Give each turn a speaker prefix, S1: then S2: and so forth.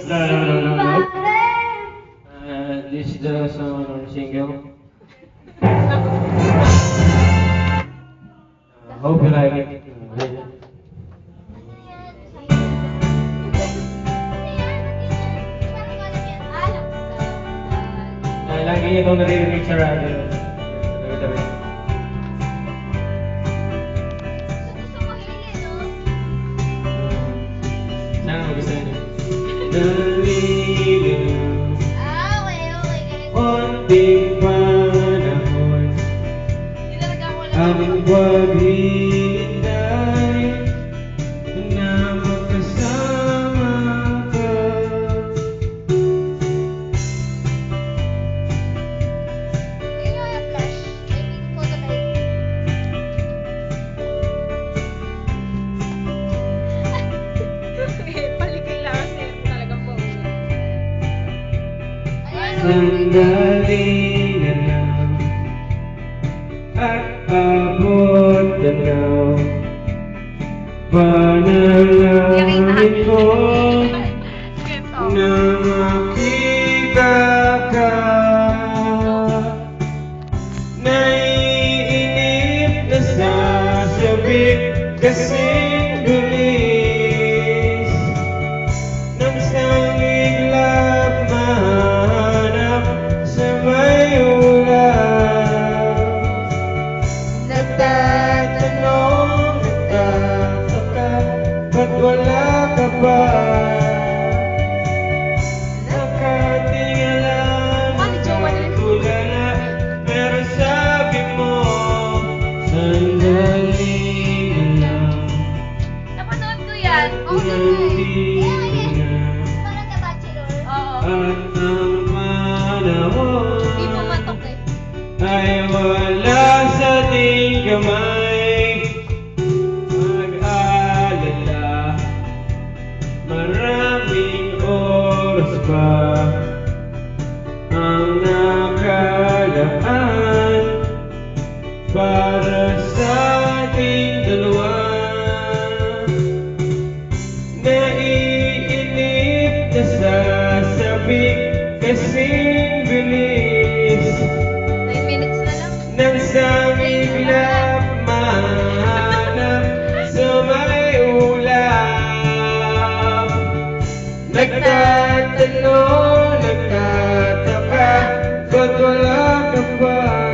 S1: No. This is the song or single. Hope you like it. Lagi niyo itong naririnig sa radyo. Tabi-tabi. Saan ang gusto niyo? Naliliw konting panahon aming paghihintay na magkasama ka. Sandali na lang at abot tanaw panalangin ko na makita ka. Naiinip na sasabik kasing bilis ng sangiglap mahanap sa may ulap. Nagtatanong, nagtataka, ba't wala ka ba? Nakatingala, nakatulala, pero sabi mo, sandali na lang.
S2: Napanood ko yan. Oo, parang na bachelor. Oo.
S1: At ang panahon
S2: Hindi pumatok eh.
S1: ay wala sa ating kamay. Mag-alala, maraming oras pa ang nakalaan para sa ating dalawa. Naiinip na sasabik kasing bilis
S2: 9 minutes na lang.
S1: ng sangiglap mahanap sa may ulap. Nagtatanong, nagtataka, ba't wala ka ba?